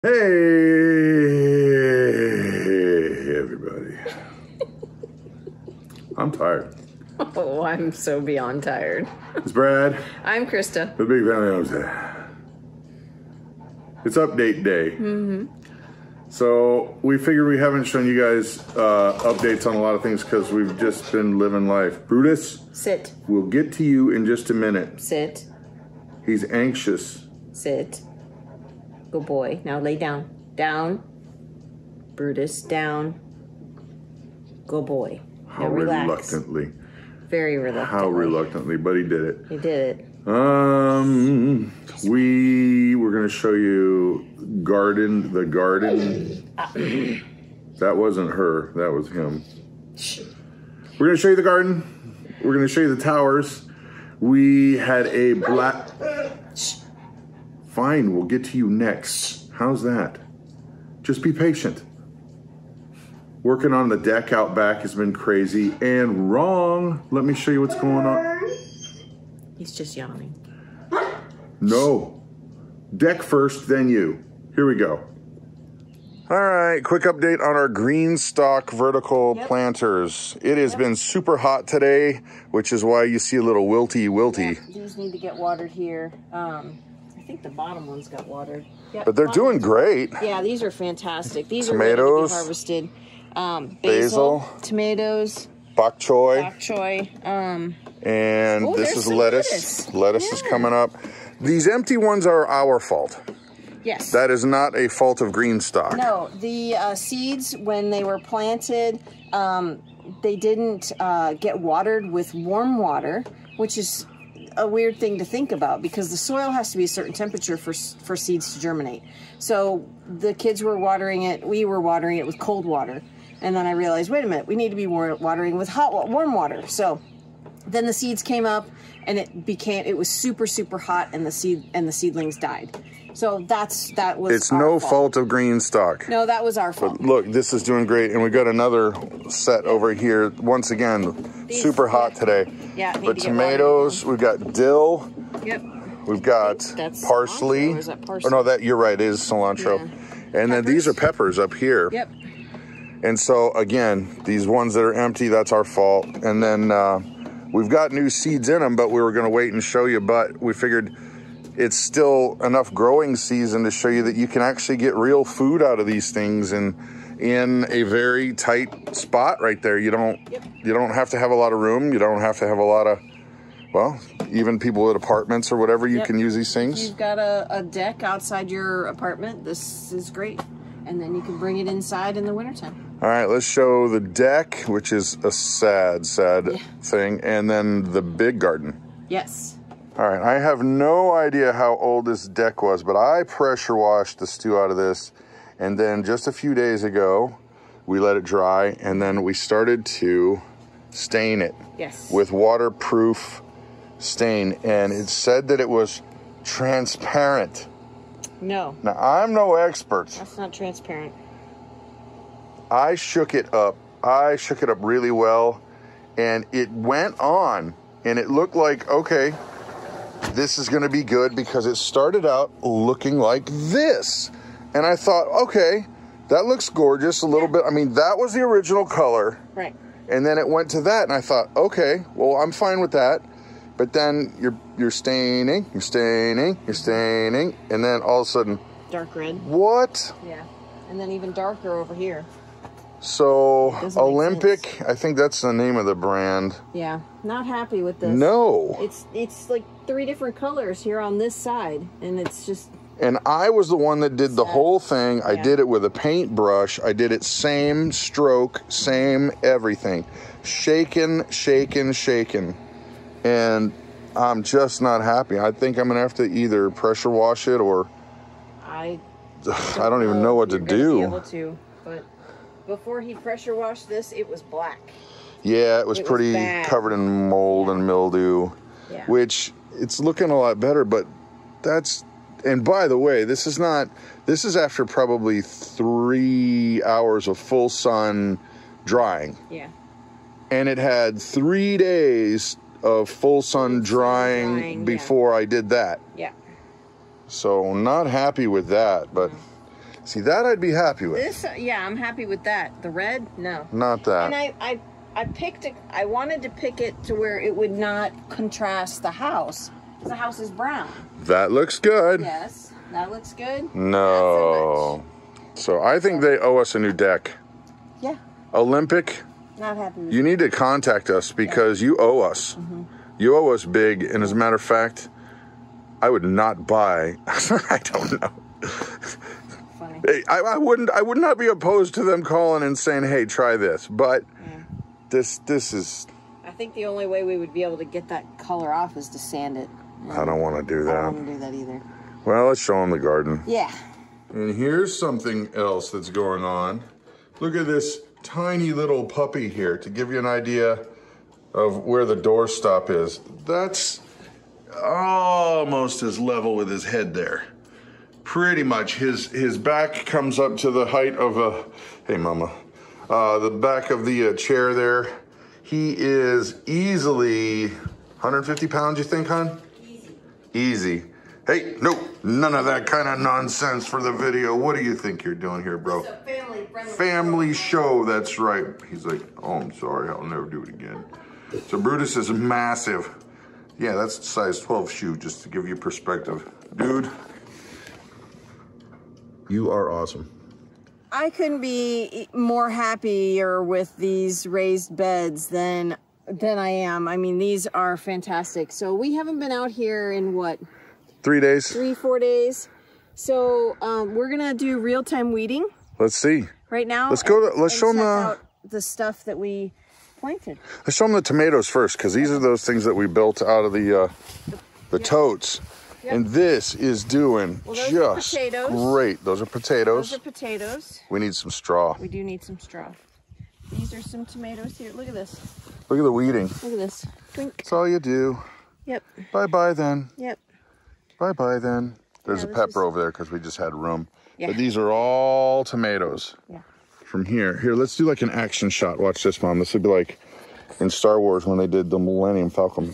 Hey, everybody. I'm tired. Oh, I'm so beyond tired. It's Brad. I'm Krista. The Big Family Homestead. It's update day. So we figured we haven't shown you guys updates on a lot of things because we've just been living life. Brutus. Sit. We'll get to you in just a minute. Sit. He's anxious. Sit. Good boy. Now lay down. Down. Brutus, down. Good boy. How now relax. reluctantly. Very reluctantly. How reluctantly, but he did it. He did it. We were going to show you the garden. That wasn't her. That was him. We're going to show you the garden. We're going to show you the towers. We had a black... Fine, we'll get to you next. How's that? Just be patient. Working on the deck out back has been crazy and wrong. Let me show you what's going on. He's just yawning. No. Deck first, then you. Here we go. All right, quick update on our green stock vertical planters. It has been super hot today, which is why you see a little wilty. Yep, these need to get watered here. I think the bottom ones got watered. Yep, but they're doing great. Yeah, these are fantastic. These tomatoes, are ready to be harvested. Basil, tomatoes, bok choy. And this is lettuce. Lettuce is coming up. These empty ones are our fault. Yes. That is not a fault of green stock. No, the seeds, when they were planted, they didn't get watered with warm water, which is a weird thing to think about because the soil has to be a certain temperature for seeds to germinate. So the kids were watering it, we were watering it with cold water. And then I realized, wait a minute, we need to be watering with warm water. So then the seeds came up and it was super, super hot and the seedlings died. So that was It's no fault of green stock. No, that was our fault. But look, this is doing great. And we got another set over here. Once again, super hot today. Yeah. But tomatoes, we've got dill. Yep. We've got parsley. Or is that parsley? Oh, no, you're right, it is cilantro. Yeah. And then these are peppers up here. Yep. And so, again, these ones that are empty, that's our fault. And then we've got new seeds in them, but we were going to wait and show you. But we figured it's still enough growing season to show you that you can actually get real food out of these things and in a very tight spot right there. You don't have to have a lot of room. You don't have to have a lot of, well, even people at apartments or whatever, you can use these things. If you've got a deck outside your apartment, this is great. And then you can bring it inside in the wintertime. All right, let's show the deck, which is a sad thing, and then the big garden. Yes. All right, I have no idea how old this deck was, but I pressure washed the stew out of this. And then just a few days ago, we let it dry, and then we started to stain it with waterproof stain. And it said that it was transparent. No. Now, I'm no expert. That's not transparent. I shook it up. I shook it up really well, and it went on, and it looked like, okay, this is going to be good because it started out looking like this. And I thought, okay, that looks gorgeous a little bit. I mean, that was the original color. Right. And then it went to that, and I thought, okay, well, I'm fine with that. But then you're staining, and then all of a sudden... Dark red. What? Yeah. And then even darker over here. So, Olympic, I think that's the name of the brand. Yeah. Not happy with this. No. It's like 3 different colors here on this side, and it's just... And I was the one that did the whole thing. Yeah. I did it with a paintbrush. I did it same stroke, same everything. Shaking. And I'm just not happy. I think I'm going to have to either pressure wash it or... I don't even know what to do. Be able to, but before he pressure washed this, it was black. Yeah, it was pretty covered in mold and mildew, which it's looking a lot better, but that's... And by the way, this is after probably 3 hours of full sun drying. Yeah. And it had 3 days of full sun drying before I did that. Yeah. So not happy with that, but See, that I'd be happy with. This, yeah, I'm happy with that. The red, no. Not that. And I picked it, I wanted to pick it to where it would not contrast the house. The house is brown. That looks good. Yes, that looks good. No. So I think they owe us a new deck. Yeah. Olympic, Not happy with you need to contact us because you owe us. You owe us big. And as a matter of fact, I would not buy. I don't know. Funny. Hey, I would not be opposed to them calling and saying, "Hey, try this." But this is. I think the only way we would be able to get that color off is to sand it. I don't want to do that. I don't want to do that either. Well, let's show them the garden. Yeah. And here's something else that's going on. Look at this tiny little puppy here to give you an idea of where the doorstop is. That's almost as level with his head there. Pretty much his back comes up to the height of a, hey mama, the back of the chair there. He is easily 150 pounds, you think, hon? Easy. Hey, no, none of that kind of nonsense for the video. What do you think you're doing here, bro? It's a family-friendly Family show, that's right. He's like, oh, I'm sorry, I'll never do it again. So Brutus is massive. Yeah, that's size 12 shoe, just to give you perspective. Dude, you are awesome. I couldn't be more happier with these raised beds than I am. I mean, these are fantastic. So we haven't been out here in what? 3 days. 3-4 days. So we're gonna do real-time weeding. Let's see. Right now. Let's go. Let's show them the stuff that we planted. Let's show them the tomatoes first, because these are those things that we built out of the totes. Yep. And this is doing just great. Those are potatoes. Those are potatoes. We need some straw. We do need some straw. These are some tomatoes here. Look at this. Look at the weeding. Look at this. Twink. That's all you do. Yep. Bye-bye then. Yep. Bye-bye then. There's a pepper over there because we just had room. Yeah. But these are all tomatoes. Yeah. From here. Here, let's do like an action shot. Watch this, Mom. This would be like in Star Wars when they did the Millennium Falcon.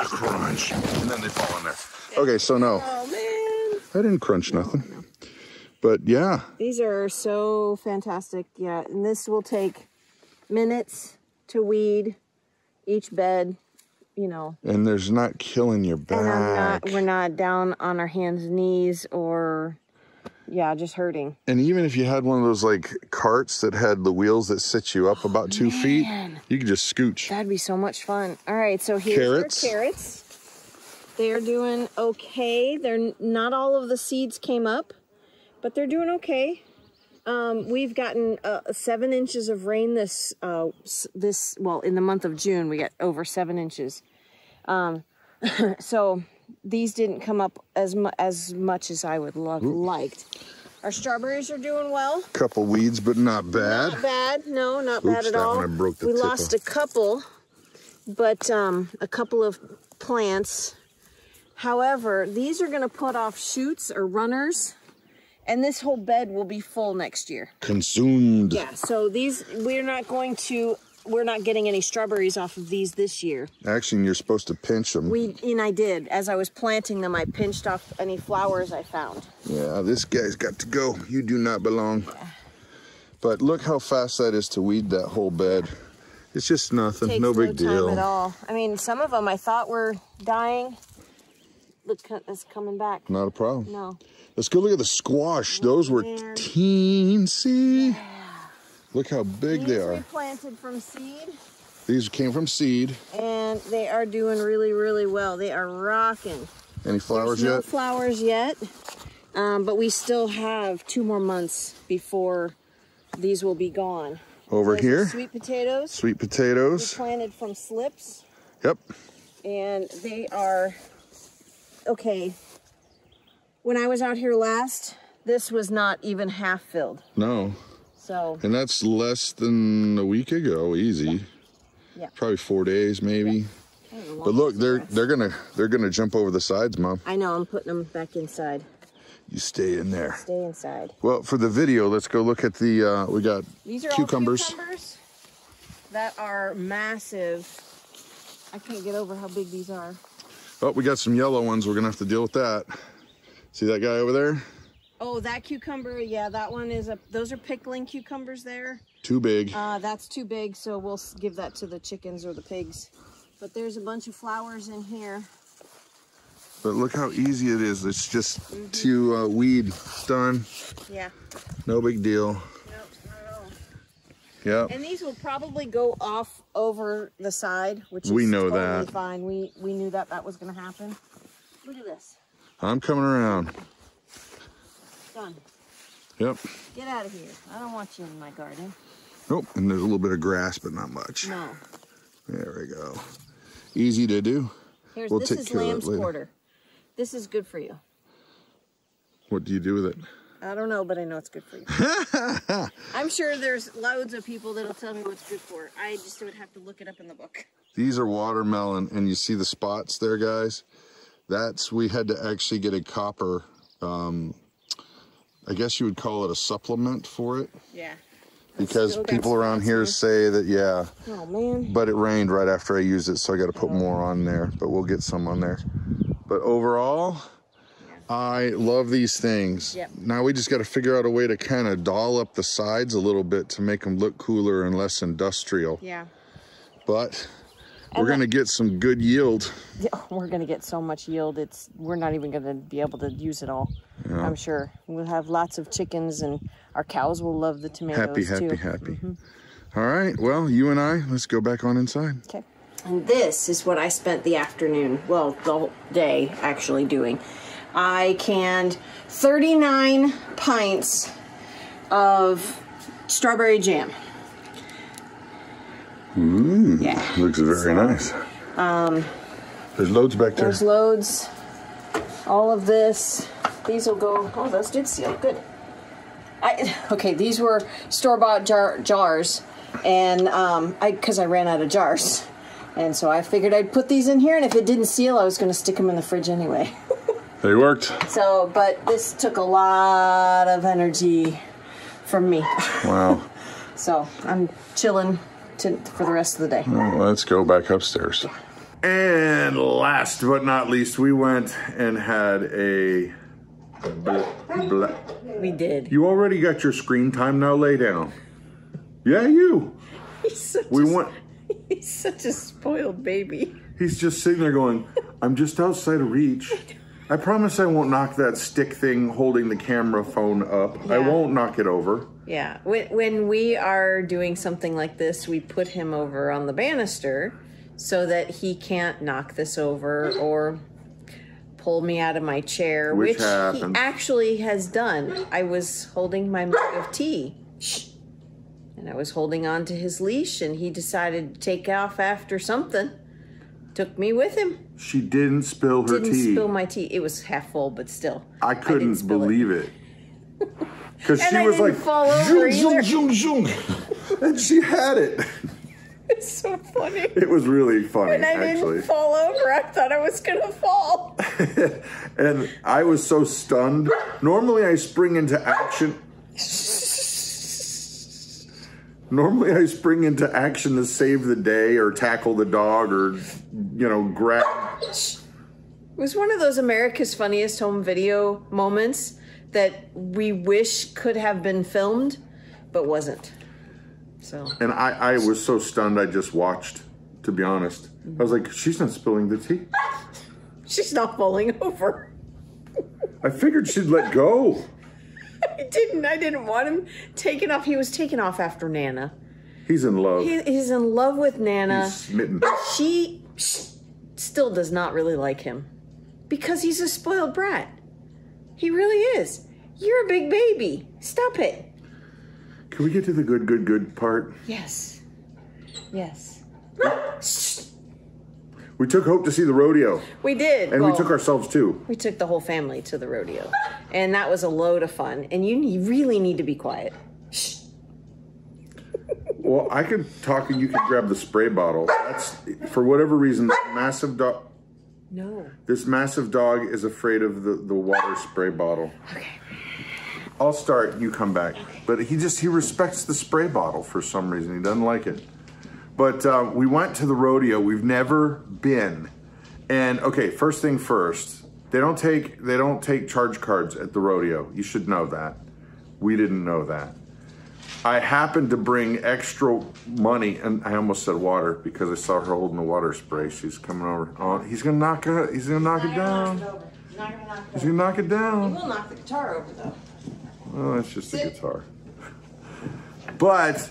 Crunch. And then they fall in there. Okay, so no. Oh, man. I didn't crunch nothing. But yeah. These are so fantastic. Yeah, and this will take minutes to weed each bed, you know. And there's not killing your back. And we're not down on our hands and knees or, yeah, just hurting. And even if you had one of those like carts that had the wheels that sit you up about 2 feet, you could just scooch. That'd be so much fun. All right, so here's carrots. Our carrots. They're doing okay. They're not all of the seeds came up, but they're doing okay. We've gotten 7 inches of rain this well, in the month of June, we got over 7 inches. So these didn't come up as much as I would love liked. Our strawberries are doing well. Couple weeds, but not bad. Not bad, no, not bad at all. One I broke the we tip lost of. a couple, but a couple of plants. However, these are going to put off shoots or runners, and this whole bed will be full next year. Consumed. Yeah, so these, we're not getting any strawberries off of these this year. Actually, you're supposed to pinch them. And I did. As I was planting them, I pinched off any flowers I found. Yeah, this guy's got to go. You do not belong. Yeah. But look how fast that is to weed that whole bed. It's just nothing. Takes no big deal. Time at all. I mean, some of them I thought were dying. Look, it's coming back. Not a problem. No. Let's go look at the squash. Those were teensy. Yeah. Look how big they are. These we planted from seed. These came from seed. And they are doing really, really well. They are rocking. Any flowers yet? No flowers yet. But we still have 2 more months before these will be gone. Over Those here. Sweet potatoes. Sweet potatoes. We planted from slips. Yep. And they are... Okay, when I was out here last, this was not even half filled. No. So. And that's less than a week ago, easy. Yeah. Probably 4 days, maybe. But look, they're gonna jump over the sides, Mom. I know. I'm putting them back inside. You stay in there. Stay inside. Well, for the video, let's go look at the. We got these are cucumbers. All cucumbers that are massive. I can't get over how big these are. Oh, we got some yellow ones. We're gonna have to deal with that. See that guy over there? Oh, that cucumber, yeah, that one is those are pickling cucumbers there. Too big. That's too big, so we'll give that to the chickens or the pigs. But there's a bunch of flowers in here. But look how easy it is. It's just to weed. Done. Yeah. No big deal. Nope, not at all. Yep. And these will probably go off over the side, which is totally fine. We knew that was going to happen. Look at this. I'm coming around. Done. Yep. Get out of here. I don't want you in my garden. Nope. And there's a little bit of grass, but not much. No. There we go. Easy to do. This is lamb's quarter. This is good for you. What do you do with it? I don't know, but I know it's good for you. I'm sure there's loads of people that'll tell me what's good for it. I just would have to look it up in the book. These are watermelon, and you see the spots there, guys? We had to actually get a copper, I guess you would call it a supplement for it. Yeah. Because people around here say that, yeah. Oh, man. But it rained right after I used it, so I got to put more on there. But we'll get some on there. But overall, I love these things. Yep. Now we just got to figure out a way to kind of doll up the sides a little bit to make them look cooler and less industrial. Yeah. But we're going to get some good yield. Yeah, we're going to get so much yield. We're not even going to be able to use it all. Yeah. I'm sure. We'll have lots of chickens, and our cows will love the tomatoes too. Happy. All right. Well, you and I, let's go back on inside. Okay. And this is what I spent the afternoon, well, the whole day actually doing. I canned 39 pints of strawberry jam. Yeah. Looks very nice. There's loads back there. There's loads. All of this. These will go, oh, those did seal, good. Okay, these were store-bought jars, and because I ran out of jars. And so I figured I'd put these in here, and if it didn't seal, I was going to stick them in the fridge anyway. They worked. So, but this took a lot of energy from me. Wow. So I'm chilling for the rest of the day. Well, let's go back upstairs. And last but not least, we went and had a... We did. You already got your screen time, now lay down. Yeah, you. He's such a spoiled baby. He's just sitting there going, I'm just outside of reach. I promise I won't knock that stick thing holding the camera phone up. Yeah. I won't knock it over. Yeah. When we are doing something like this, we put him over on the banister so that he can't knock this over or pull me out of my chair, which he actually has done. I was holding my mug of tea. And I was holding on to his leash, and he decided to take off after something. Took me with him. She didn't spill her tea. Didn't spill my tea. It was half full, but still. I couldn't believe it. Because she was like, fall over zoom, zoom, zoom, zoom. And she had it. It's so funny. It was really funny, When I didn't fall over, I thought I was going to fall. And I was so stunned. Normally I spring into action. Normally I spring into action to save the day or tackle the dog or, grab. It was one of those America's Funniest Home Video moments that we wish could have been filmed, but wasn't. So. And I was so stunned I just watched, to be honest. I was like, she's not spilling the tea. She's not falling over. I figured she'd let go. I didn't want him taken off. He was taken off after Nana. He's in love. He's in love with Nana. He's smitten. She still does not really like him because he's a spoiled brat. He really is. You're a big baby. Stop it. Can we get to the good part? Yes. Yes. We took Hope to see the rodeo. We did. And we took ourselves too. We took the whole family to the rodeo. And that was a load of fun. And you really need to be quiet. Shh. Well, I could talk and you could grab the spray bottle. That's, for whatever reason, this massive dog... No. This massive dog is afraid of the water spray bottle. Okay. I'll start, you come back. But he respects the spray bottle for some reason. He doesn't like it. But we went to the rodeo. We've never been. And okay, first thing first, they don't take charge cards at the rodeo. You should know that. We didn't know that. I happened to bring extra money, and I almost said water because I saw her holding the water spray. She's coming over. Oh, he's gonna knock it. He's gonna knock it down. He's gonna knock it down. He will knock the guitar over, though. Oh, that's just a guitar. But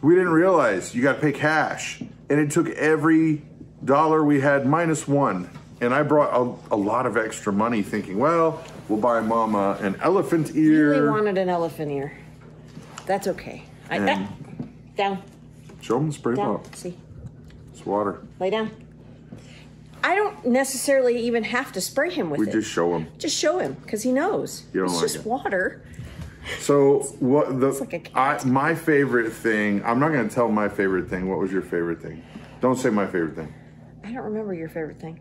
we didn't realize you got to pay cash, and it took every dollar we had minus one. And I brought a lot of extra money, thinking, well, we'll buy Mama an elephant ear. You really wanted an elephant ear. That's okay. Down. Show him the spray bottle. See. It's water. Lay down. I don't necessarily even have to spray him with it. We just show him. Just show him, because he knows. You don't it's like just it. water. So what It's like a cat. my favorite thing, I'm not going to tell my favorite thing. What was your favorite thing? Don't say my favorite thing. I don't remember your favorite thing.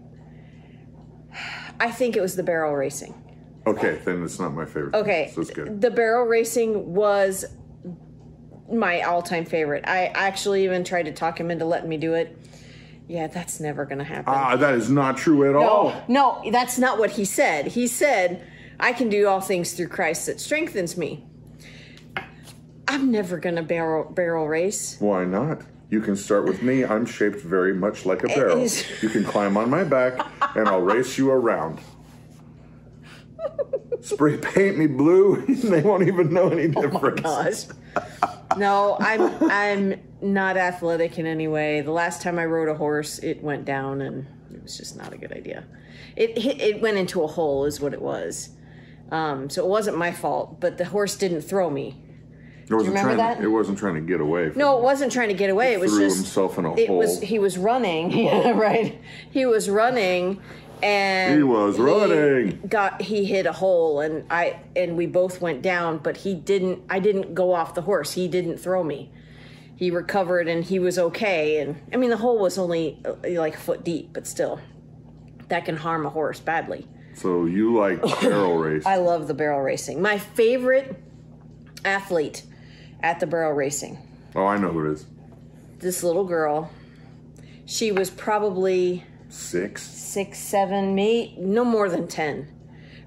I think it was the barrel racing. Okay, then it's not my favorite. Okay. So it's good. The barrel racing was my all-time favorite. I actually even tried to talk him into letting me do it. Yeah, that's never going to happen. That is not true at all. No, that's not what he said. He said, I can do all things through Christ that strengthens me. I'm never going to barrel race. Why not? You can start with me. I'm shaped very much like a barrel. You can climb on my back, and I'll race you around. Spray paint me blue, and they won't even know any difference. Oh my gosh. No, I'm not athletic in any way. The last time I rode a horse, it went down, and it was just not a good idea. It went into a hole, is what it was. So it wasn't my fault, but the horse didn't throw me. It wasn't trying to get away. No, it wasn't trying to get away. It was threw just himself in a hole. He was running. Yeah, right. He was running, and he hit a hole, and we both went down. But I didn't go off the horse. He didn't throw me. He recovered, and he was okay. And I mean, the hole was only like a foot deep, but still, that can harm a horse badly. So you like barrel racing? I love the barrel racing. My favorite athlete at the barrel racing. Oh, I know who it is. This little girl. She was probably 6, 7, maybe no more than 10,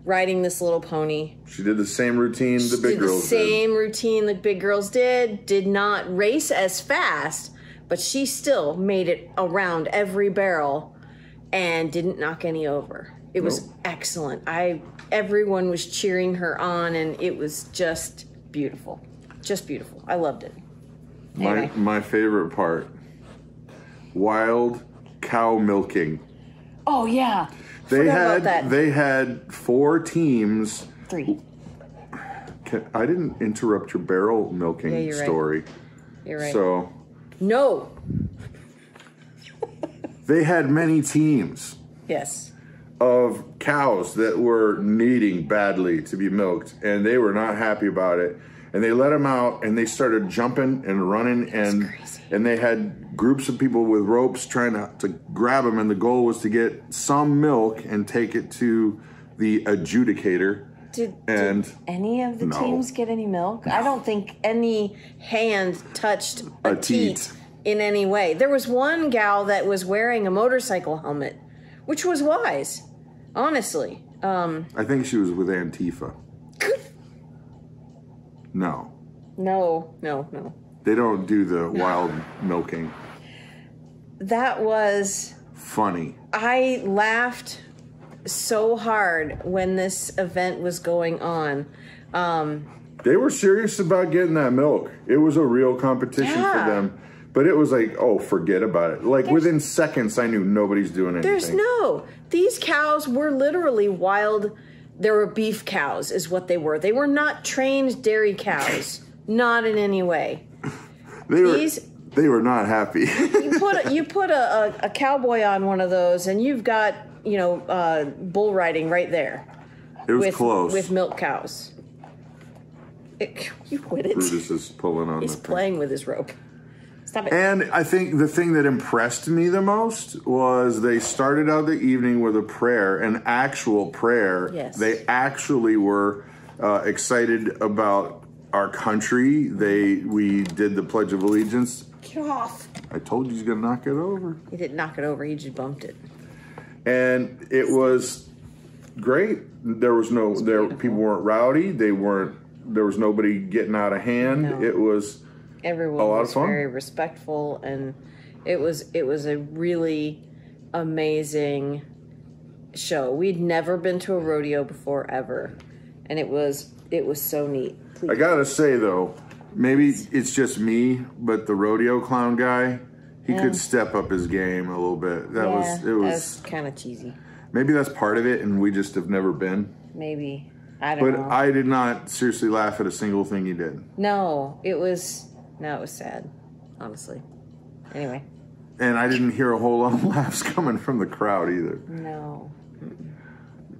riding this little pony. She did the same routine the big girls did. Same routine the big girls did. Did not race as fast, but she still made it around every barrel and didn't knock any over. It was excellent. Everyone was cheering her on, and it was just beautiful. Just beautiful. I loved it. Anyway. My favorite part, wild cow milking. Oh yeah. They had 4 teams. 3. I didn't interrupt your barrel milking story. Right. You're right. So no. They had many teams. Yes. Of cows that were needing badly to be milked, and they were not happy about it. And they let them out, and they started jumping and running, and they had groups of people with ropes trying to grab them, and the goal was to get some milk and take it to the adjudicator. Did any of the teams get any milk? No. I don't think any hand touched a teat in any way. There was one gal that was wearing a motorcycle helmet, which was wise, honestly. I think she was with Antifa. No. They don't do the wild milking. That was funny. I laughed so hard when this event was going on. They were serious about getting that milk. It was a real competition for them. But it was like, oh, forget about it. Like, within seconds, I knew nobody's doing anything. These cows were literally wild. They were beef cows is what they were. They were not trained dairy cows. Not in any way. They were not happy. you put a cowboy on one of those, and you've got, bull riding right there. It was close. With milk cows. You quit it. Brutus is pulling on He's playing with his rope. Stop it. And I think the thing that impressed me the most was they started out the evening with a prayer, an actual prayer. Yes. They actually were excited about our country. We did the Pledge of Allegiance. Get off. I told you he's going to knock it over. He didn't knock it over. He just bumped it. And it was great. There was people weren't rowdy. There was nobody getting out of hand. No. It was everyone a lot was of fun. Very respectful, and it was a really amazing show. We'd never been to a rodeo before ever, and it was so neat. Please. I gotta say though, maybe it's just me, but the rodeo clown guy, he could step up his game a little bit. It was kind of cheesy. Maybe that's part of it, and we just have never been. Maybe. I don't know. But I did not seriously laugh at a single thing he did. No, it was sad, honestly. Anyway. And I didn't hear a whole lot of laughs coming from the crowd either. No.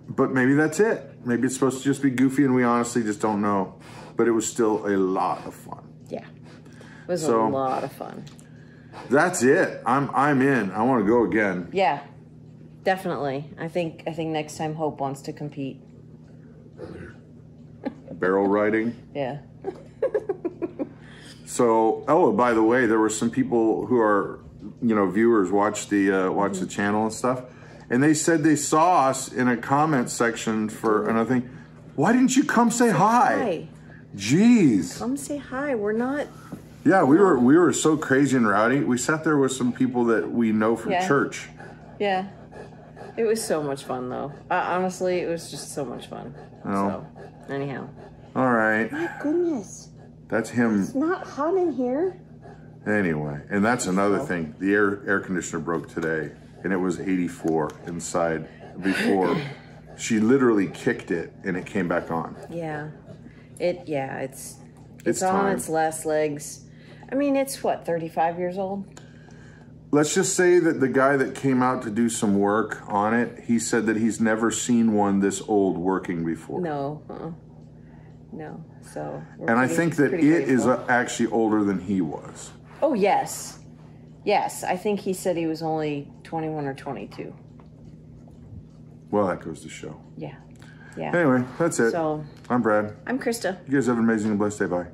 But maybe that's it. Maybe it's supposed to just be goofy, and we honestly just don't know. But it was still a lot of fun. Yeah. It was a lot of fun. That's it. I'm in. I want to go again. Yeah. Definitely. I think next time Hope wants to compete. Barrel riding? Yeah. So, by the way, there were some people who are, viewers watch the channel and stuff, and they said they saw us in a comment section for another thing. Why didn't you come say hi? Jeez. Come say hi. We're not. Yeah, we were so crazy and rowdy. We sat there with some people that we know from church. Yeah. It was so much fun, though. Honestly, it was just so much fun. Oh. So, anyhow. All right. My goodness. That's him. It's not hot in here. Anyway, and that's another thing. The air conditioner broke today, and it was 84 inside before. She literally kicked it, and it came back on. Yeah. It's on time. its last legs. I mean, it's what, 35 years old? Let's just say that the guy that came out to do some work on it, he said that he's never seen one this old working before. No. No. So. And I think that it is actually older than he was. Oh, yes. Yes. I think he said he was only 21 or 22. Well, that goes to show. Yeah. Yeah. Anyway, that's it. So. I'm Brad. I'm Krista. You guys have an amazing and blessed day. Bye.